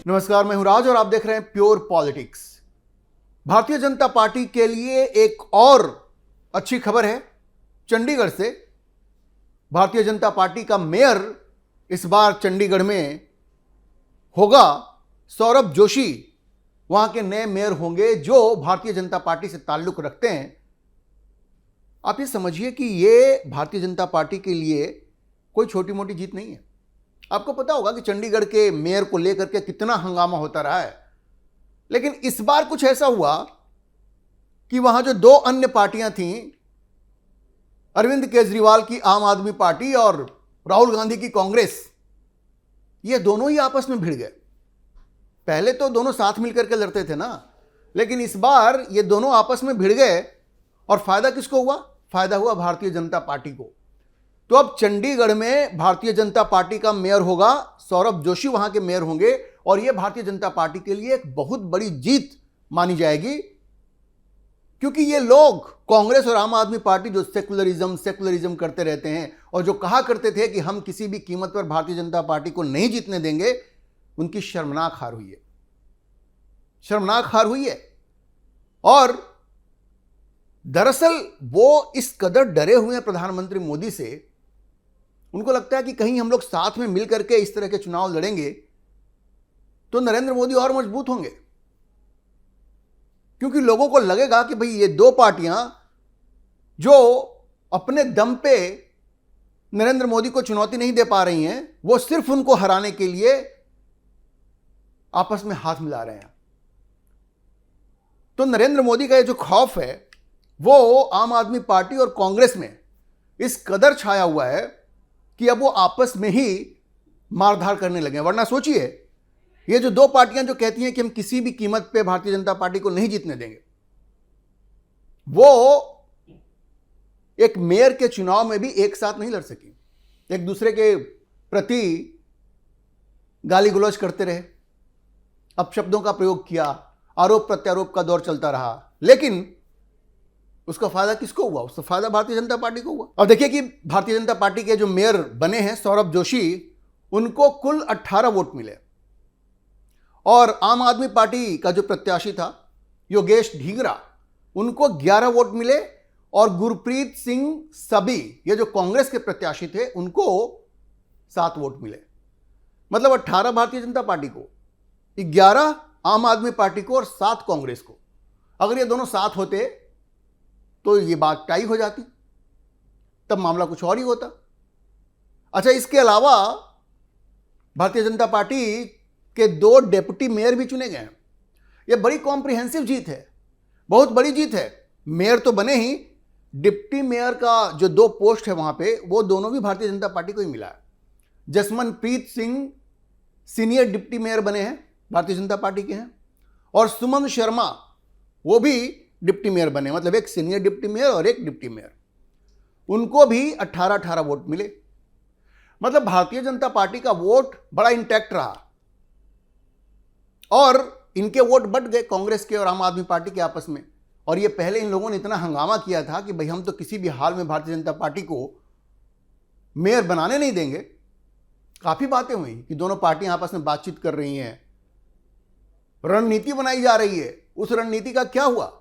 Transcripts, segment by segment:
नमस्कार, मैं हूं राज और आप देख रहे हैं pure politics. Bharatiya Janata party के लिए एक और अच्छी खबर है। चंडीगढ़ से भारतीय जनता पार्टी का मेयर इस बार चंडीगढ़ में होगा सौरभ जोशी। वहां के नए मेयर होंगे जो भारतीय जनता पार्टी से ताल्लुक रखते हैं। आप ये समझिए कि ये भारतीय जनता पार्टी के लिए कोई छोटी मोटी जीत नहीं है। आपको पता होगा कि चंडीगढ़ के मेयर को लेकर के कितना हंगामा होता रहा है, लेकिन इस बार कुछ ऐसा हुआ कि वहां जो दो अन्य पार्टियां थीं, अरविंद केजरीवाल की आम आदमी पार्टी और राहुल गांधी की कांग्रेस, ये दोनों ही आपस में भिड़ गए। पहले तो दोनों साथ मिलकर के लड़ते थे ना, लेकिन इस बार ये दोनों आपस में भिड़ गए और फायदा किसको हुआ? फायदा हुआ भारतीय जनता पार्टी को। तो अब चंडीगढ़ में भारतीय जनता पार्टी का मेयर होगा सौरभ जोशी, वहां के मेयर होंगे और यह भारतीय जनता पार्टी के लिए एक बहुत बड़ी जीत मानी जाएगी, क्योंकि ये लोग कांग्रेस और आम आदमी पार्टी जो सेकुलरिज्म करते रहते हैं और जो कहा करते थे कि हम किसी भी कीमत पर भारतीय जनता पार्टी को नहीं जीतने देंगे, उनकी शर्मनाक हार हुई है। शर्मनाक हार हुई है। और दरअसल वो इस कदर डरे हुए हैं प्रधानमंत्री मोदी से, उनको लगता है कि कहीं हम लोग साथ में मिलकर के इस तरह के चुनाव लड़ेंगे तो नरेंद्र मोदी और मजबूत होंगे, क्योंकि लोगों को लगेगा कि भाई ये दो पार्टियां जो अपने दम पे नरेंद्र मोदी को चुनौती नहीं दे पा रही हैं, वो सिर्फ उनको हराने के लिए आपस में हाथ मिला रहे हैं। तो नरेंद्र मोदी का ये जो खौफ है वो आम आदमी पार्टी और कांग्रेस में इस कदर छाया हुआ है कि अब वो आपस में ही मारधार करने लगे। वरना सोचिए, ये जो दो पार्टियां जो कहती हैं कि हम किसी भी कीमत पे भारतीय जनता पार्टी को नहीं जीतने देंगे, वो एक मेयर के चुनाव में भी एक साथ नहीं लड़ सकी। एक दूसरे के प्रति गाली गलौज करते रहे, अपशब्दों का प्रयोग किया, आरोप प्रत्यारोप का दौर चलता रहा, लेकिन उसका फायदा किसको हुआ? उसका फायदा भारतीय जनता पार्टी को हुआ। अब देखिए कि भारतीय जनता पार्टी के जो मेयर बने हैं सौरभ जोशी, उनको कुल 18 वोट मिले और आम आदमी पार्टी का जो प्रत्याशी था योगेश ढींगरा, उनको 11 वोट मिले और गुरप्रीत सिंह सभी, ये जो कांग्रेस के प्रत्याशी थे, उनको 7 वोट मिले। मतलब 18 भारतीय जनता पार्टी को, 11 आम आदमी पार्टी को और 7 कांग्रेस को। अगर ये दोनों साथ होते तो ये बात टाई हो जाती, तब मामला कुछ और ही होता। अच्छा, इसके अलावा भारतीय जनता पार्टी के 2 डेप्यूटी मेयर भी चुने गए हैं। यह बड़ी कॉम्प्रिहेंसिव जीत है, बहुत बड़ी जीत है। मेयर तो बने ही, डिप्टी मेयर का जो 2 पोस्ट है वहां पे, वो दोनों भी भारतीय जनता पार्टी को ही मिला है। Jasmanpreet Singh senior deputy mayor बने हैं, भारतीय जनता पार्टी के हैं, और सुमन शर्मा वो भी डिप्टी मेयर बने, मतलब एक सीनियर डिप्टी मेयर और एक डिप्टी मेयर। उनको भी 18-18 वोट मिले। मतलब भारतीय जनता पार्टी का वोट बड़ा इंटैक्ट रहा और इनके वोट बढ़ गए कांग्रेस के और आम आदमी पार्टी के आपस में। और ये पहले इन लोगों ने इतना हंगामा किया था कि भाई हम तो किसी भी हाल में भारतीय जनता पार्टी को मेयर बनाने नहीं देंगे। काफी बातें हुई कि दोनों पार्टियां आपस में बातचीत कर रही हैं, रणनीति बनाई जा रही है। उस रणनीति का क्या हुआ?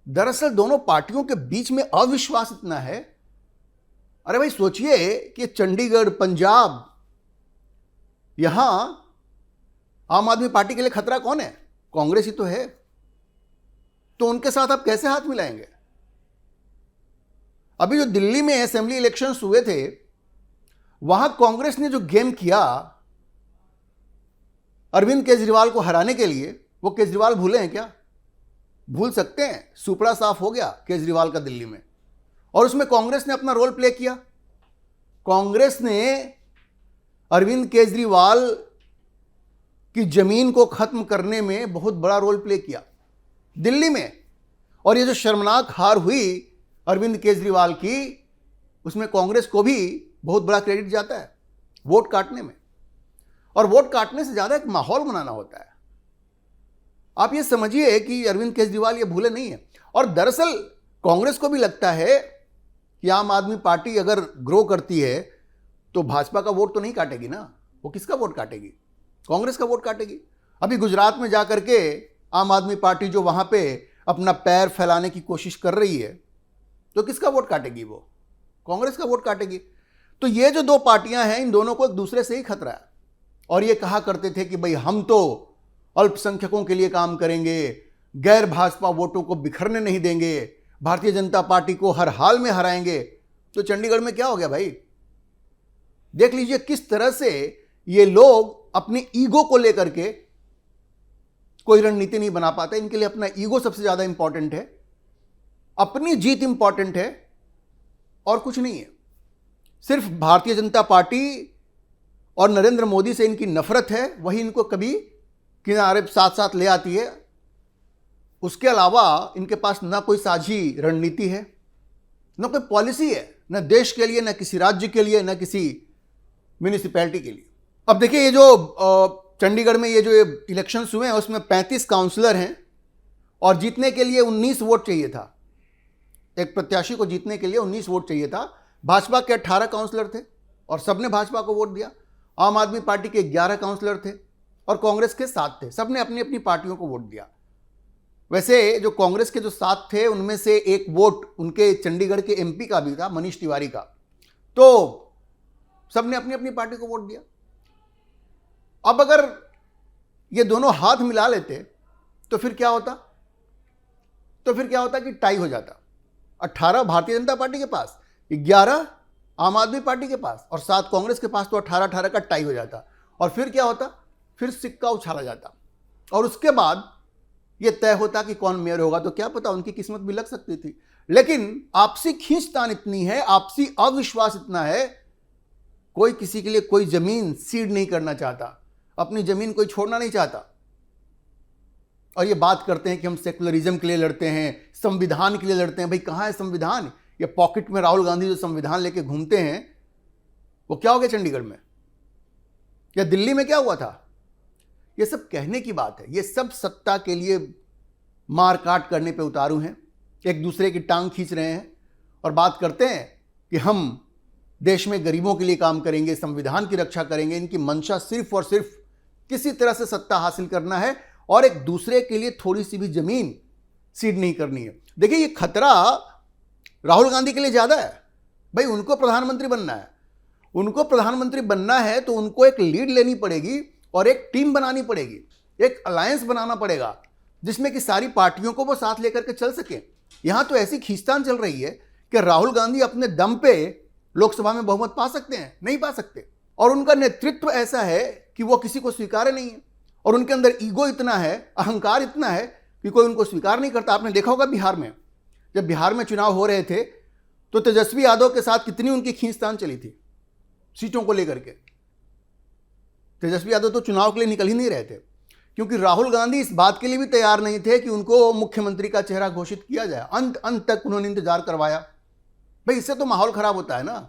दरअसल दोनों पार्टियों के बीच में अविश्वास इतना है। अरे भाई सोचिए कि चंडीगढ़, पंजाब, यहां आम आदमी पार्टी के लिए खतरा कौन है? कांग्रेस ही तो है। तो उनके साथ आप कैसे हाथ मिलाएंगे? अभी जो दिल्ली में असेंबली इलेक्शंस हुए थे, वहां कांग्रेस ने जो गेम किया अरविंद केजरीवाल को हराने के लिए, वो केजरीवाल भूले हैं क्या? भूल सकते हैं? सुपड़ा साफ हो गया केजरीवाल का दिल्ली में, और उसमें कांग्रेस ने अपना रोल प्ले किया। कांग्रेस ने अरविंद केजरीवाल की जमीन को खत्म करने में बहुत बड़ा रोल प्ले किया दिल्ली में। और ये जो शर्मनाक हार हुई अरविंद केजरीवाल की, उसमें कांग्रेस को भी बहुत बड़ा क्रेडिट जाता है वोट काटने में। और वोट काटने से ज्यादा एक माहौल बनाना होता है। आप ये समझिए कि अरविंद केजरीवाल ये भूले नहीं है। और दरअसल कांग्रेस को भी लगता है कि आम आदमी पार्टी अगर ग्रो करती है तो भाजपा का वोट तो नहीं काटेगी ना, वो किसका वोट काटेगी? कांग्रेस का वोट काटेगी। अभी गुजरात में जाकर के आम आदमी पार्टी जो वहां पे अपना पैर फैलाने की कोशिश कर रही है, तो किसका वोट काटेगी? वो कांग्रेस का वोट काटेगी। तो ये जो दो पार्टियां हैं, इन दोनों को एक दूसरे से ही खतरा है। और ये कहा करते थे कि भाई हम तो अल्पसंख्यकों के लिए काम करेंगे, गैर भाजपा वोटों को बिखरने नहीं देंगे, भारतीय जनता पार्टी को हर हाल में हराएंगे। तो चंडीगढ़ में क्या हो गया भाई? देख लीजिए किस तरह से ये लोग अपनी ईगो को लेकर के कोई रणनीति नहीं बना पाते। इनके लिए अपना ईगो सबसे ज्यादा इंपॉर्टेंट है, अपनी जीत इंपॉर्टेंट है और कुछ नहीं है। सिर्फ भारतीय जनता पार्टी और नरेंद्र मोदी से इनकी नफरत है, वही इनको कभी किनारे साथ साथ ले आती है। उसके अलावा इनके पास ना कोई साझी रणनीति है, ना कोई पॉलिसी है, ना देश के लिए, ना किसी राज्य के लिए, ना किसी म्यूनिसिपैलिटी के लिए। अब देखिए ये जो चंडीगढ़ में ये जो इलेक्शंस हुए हैं उसमें 35 काउंसलर हैं और जीतने के लिए 19 वोट चाहिए था। एक प्रत्याशी को जीतने के लिए 19 वोट चाहिए था। भाजपा के 18 काउंसलर थे और सबने भाजपा को वोट दिया। आम आदमी पार्टी के 11 काउंसलर थे और कांग्रेस के 7 थे। सबने अपनी अपनी पार्टियों को वोट दिया। वैसे जो कांग्रेस के जो 7 थे उनमें से एक वोट उनके चंडीगढ़ के एमपी का भी था, मनीष तिवारी का। तो सबने अपनी अपनी पार्टी को वोट दिया। अब अगर ये दोनों हाथ मिला लेते तो फिर क्या होता? कि टाई हो जाता। 18 भारतीय जनता पार्टी के पास, 11 आम आदमी पार्टी के पास और 7 कांग्रेस के पास, तो 18-18 का टाई हो जाता। और फिर क्या होता? फिर सिक्का उछाला जाता और उसके बाद यह तय होता कि कौन मेयर होगा। तो क्या पता उनकी किस्मत भी लग सकती थी। लेकिन आपसी खींचतान इतनी है, आपसी अविश्वास इतना है, कोई किसी के लिए कोई जमीन सीड नहीं करना चाहता, अपनी जमीन कोई छोड़ना नहीं चाहता। और ये बात करते हैं कि हम सेकुलरिज्म के लिए लड़ते हैं, संविधान के लिए लड़ते हैं। भाई कहाँ है संविधान? ये पॉकेट में राहुल गांधी जो संविधान लेके घूमते हैं, वो क्या हो गया चंडीगढ़ में या दिल्ली में क्या हुआ था? ये सब कहने की बात है। ये सब सत्ता के लिए मार काट करने पे उतारू हैं, एक दूसरे की टांग खींच रहे हैं और बात करते हैं कि हम देश में गरीबों के लिए काम करेंगे, संविधान की रक्षा करेंगे। इनकी मंशा सिर्फ और सिर्फ किसी तरह से सत्ता हासिल करना है और एक दूसरे के लिए थोड़ी सी भी जमीन सीड नहीं करनी है। देखिए ये खतरा राहुल गांधी के लिए ज्यादा है। भाई उनको प्रधानमंत्री बनना है, उनको प्रधानमंत्री बनना है तो उनको एक लीड लेनी पड़ेगी और एक टीम बनानी पड़ेगी, एक अलायंस बनाना पड़ेगा जिसमें कि सारी पार्टियों को वो साथ लेकर के चल सके। यहां तो ऐसी खींचतान चल रही है कि राहुल गांधी अपने दम पे लोकसभा में बहुमत पा सकते हैं, नहीं पा सकते। और उनका नेतृत्व ऐसा है कि वो किसी को स्वीकार नहीं है और उनके अंदर ईगो इतना है, अहंकार इतना है कि कोई उनको स्वीकार नहीं करता। आपने देखा होगा बिहार में, जब बिहार में चुनाव हो रहे थे तो तेजस्वी यादव के साथ कितनी उनकी खींचतान चली थी सीटों को लेकर के। तेजस्वी यादव तो चुनाव के लिए निकल ही नहीं रहे थे क्योंकि राहुल गांधी इस बात के लिए भी तैयार नहीं थे कि उनको मुख्यमंत्री का चेहरा घोषित किया जाए। अंत तक उन्होंने इंतजार करवाया। भाई इससे तो माहौल खराब होता है ना।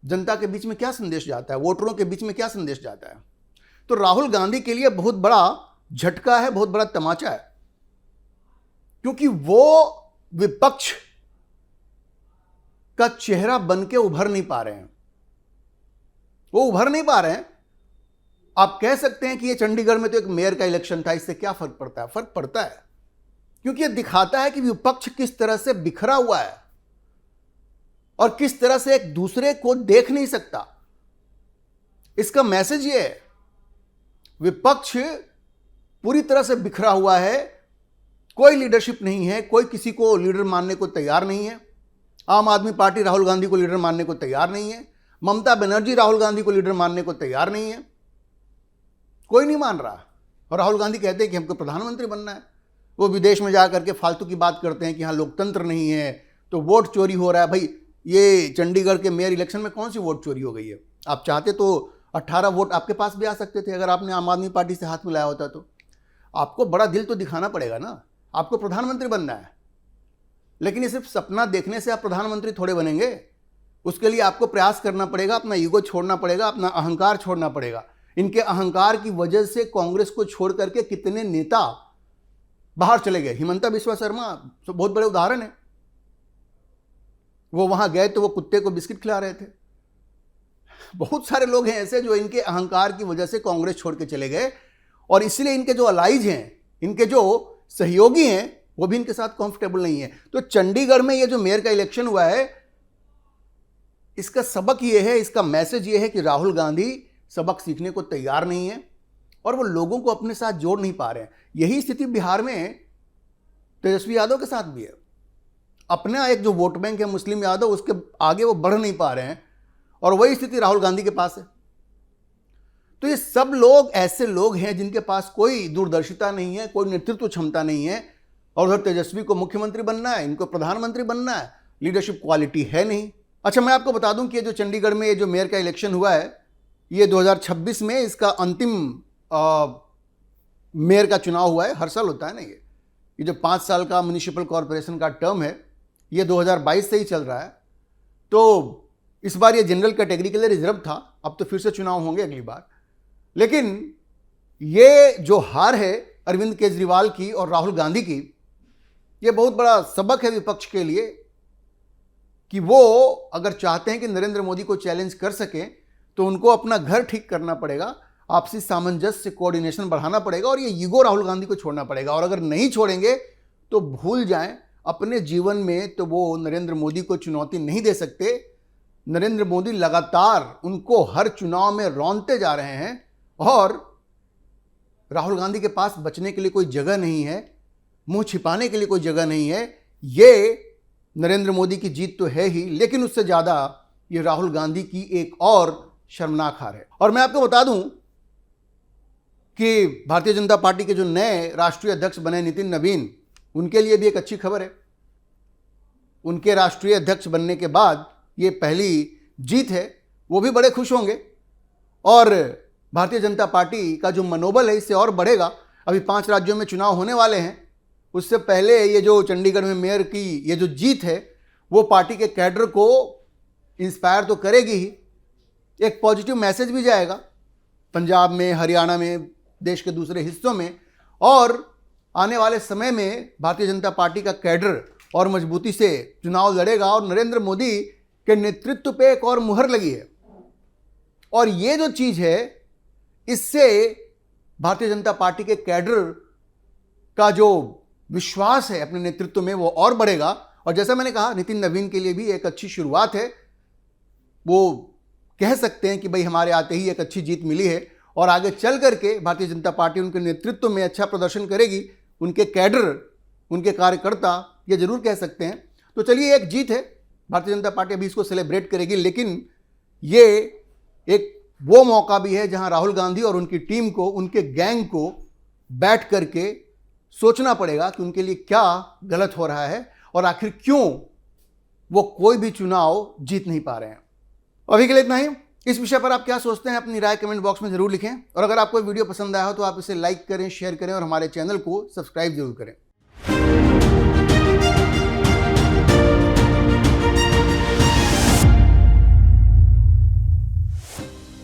जनता के बीच में क्या संदेश जाता है, वोटरों के बीच में क्या संदेश जाता है। तो राहुल गांधी के लिए बहुत बड़ा झटका है, बहुत बड़ा तमाचा है, क्योंकि वो विपक्ष का चेहरा बन के उभर नहीं पा रहे हैं। वो उभर नहीं पा रहे हैं। आप कह सकते हैं कि ये चंडीगढ़ में तो एक मेयर का इलेक्शन था, इससे क्या फर्क पड़ता है? फर्क पड़ता है, क्योंकि ये दिखाता है कि विपक्ष किस तरह से बिखरा हुआ है और किस तरह से एक दूसरे को देख नहीं सकता। इसका मैसेज ये है, विपक्ष पूरी तरह से बिखरा हुआ है, कोई लीडरशिप नहीं है, कोई किसी को लीडर मानने को तैयार नहीं है। आम आदमी पार्टी राहुल गांधी को लीडर मानने को तैयार नहीं है, ममता बनर्जी राहुल गांधी को लीडर मानने को तैयार नहीं है, कोई नहीं मान रहा। और राहुल गांधी कहते हैं कि हमको प्रधानमंत्री बनना है। वो विदेश में जाकर के फालतू की बात करते हैं कि यहाँ लोकतंत्र नहीं है तो वोट चोरी हो रहा है। भाई ये चंडीगढ़ के मेयर इलेक्शन में कौन सी वोट चोरी हो गई है? आप चाहते तो 18 वोट आपके पास भी आ सकते थे अगर आपने आम आदमी पार्टी से हाथ मिलाया होता। तो आपको बड़ा दिल तो दिखाना पड़ेगा ना। आपको प्रधानमंत्री बनना है, लेकिन ये सिर्फ सपना देखने से आप प्रधानमंत्री थोड़े बनेंगे। उसके लिए आपको प्रयास करना पड़ेगा, अपना ईगो छोड़ना पड़ेगा, अपना अहंकार छोड़ना पड़ेगा। इनके अहंकार की वजह से कांग्रेस को छोड़ करके कितने नेता बाहर चले गए। हिमंता बिस्वा शर्मा तो बहुत बड़े उदाहरण है। वो वहां गए तो वो कुत्ते को बिस्किट खिला रहे थे। बहुत सारे लोग हैं ऐसे जो इनके अहंकार की वजह से कांग्रेस छोड़ के चले गए, और इसलिए इनके जो अलाइज हैं, इनके जो सहयोगी हैं, वो भी इनके साथ कंफर्टेबल नहीं है। तो चंडीगढ़ में ये जो मेयर का इलेक्शन हुआ है, इसका सबक ये है, इसका मैसेज ये है कि राहुल गांधी सबक सीखने को तैयार नहीं है और वो लोगों को अपने साथ जोड़ नहीं पा रहे हैं। यही स्थिति बिहार में तेजस्वी यादव के साथ भी है। अपना एक जो वोट बैंक है मुस्लिम यादव, उसके आगे वो बढ़ नहीं पा रहे हैं, और वही स्थिति राहुल गांधी के पास है। तो ये सब लोग ऐसे लोग हैं जिनके पास कोई दूरदर्शिता नहीं है, कोई नेतृत्व क्षमता नहीं है, और उधर तेजस्वी को मुख्यमंत्री बनना है, इनको प्रधानमंत्री बनना है, लीडरशिप क्वालिटी है नहीं। अच्छा, मैं आपको बता दूं कि ये जो चंडीगढ़ में ये जो मेयर का इलेक्शन हुआ है, ये 2026 में इसका अंतिम मेयर का चुनाव हुआ है। हर साल होता है ना ये जो 5 साल का म्युनिसिपल कॉरपोरेशन का टर्म है, ये 2022 से ही चल रहा है। तो इस बार ये जनरल कैटेगरी के लिए रिजर्व था, अब तो फिर से चुनाव होंगे अगली बार। लेकिन ये जो हार है अरविंद केजरीवाल की और राहुल गांधी की, ये बहुत बड़ा सबक है विपक्ष के लिए कि वो अगर चाहते हैं कि नरेंद्र मोदी को चैलेंज कर सकें तो उनको अपना घर ठीक करना पड़ेगा, आपसी सामंजस्य कोऑर्डिनेशन बढ़ाना पड़ेगा, और ये ईगो राहुल गांधी को छोड़ना पड़ेगा। और अगर नहीं छोड़ेंगे तो भूल जाएं, अपने जीवन में तो वो नरेंद्र मोदी को चुनौती नहीं दे सकते। नरेंद्र मोदी लगातार उनको हर चुनाव में रौंदते जा रहे हैं, और राहुल गांधी के पास बचने के लिए कोई जगह नहीं है, मुंह छिपाने के लिए कोई जगह नहीं है। ये नरेंद्र मोदी की जीत तो है ही, लेकिन उससे ज्यादा ये राहुल गांधी की एक और शर्मनाक हार है। और मैं आपको बता दूं कि भारतीय जनता पार्टी के जो नए राष्ट्रीय अध्यक्ष बने नितिन नवीन, उनके लिए भी एक अच्छी खबर है। उनके राष्ट्रीय अध्यक्ष बनने के बाद ये पहली जीत है, वो भी बड़े खुश होंगे, और भारतीय जनता पार्टी का जो मनोबल है इससे और बढ़ेगा। अभी 5 राज्यों में चुनाव होने वाले हैं, उससे पहले ये जो चंडीगढ़ में मेयर की ये जो जीत है, वो पार्टी के कैडर को इंस्पायर तो करेगी ही, एक पॉजिटिव मैसेज भी जाएगा पंजाब में, हरियाणा में, देश के दूसरे हिस्सों में, और आने वाले समय में भारतीय जनता पार्टी का कैडर और मजबूती से चुनाव लड़ेगा, और नरेंद्र मोदी के नेतृत्व पे एक और मुहर लगी है। और ये जो चीज है, इससे भारतीय जनता पार्टी के कैडर का जो विश्वास है अपने नेतृत्व में वो और बढ़ेगा। और जैसा मैंने कहा, नितिन नवीन के लिए भी एक अच्छी शुरुआत है। वो कह सकते हैं कि भाई हमारे आते ही एक अच्छी जीत मिली है, और आगे चल करके भारतीय जनता पार्टी उनके नेतृत्व में अच्छा प्रदर्शन करेगी। उनके कैडर, उनके कार्यकर्ता ये जरूर कह सकते हैं। तो चलिए, एक जीत है, भारतीय जनता पार्टी अभी इसको सेलिब्रेट करेगी, लेकिन ये एक वो मौका भी है जहां राहुल गांधी और उनकी टीम को, उनके गैंग को बैठ करके सोचना पड़ेगा कि उनके लिए क्या गलत हो रहा है और आखिर क्यों वो कोई भी चुनाव जीत नहीं पा रहे हैं। अभी के लिए इतना ही। इस विषय पर आप क्या सोचते हैं, अपनी राय कमेंट बॉक्स में जरूर लिखें, और अगर आपको वीडियो पसंद आया हो तो आप इसे लाइक करें, शेयर करें, और हमारे चैनल को सब्सक्राइब जरूर करें।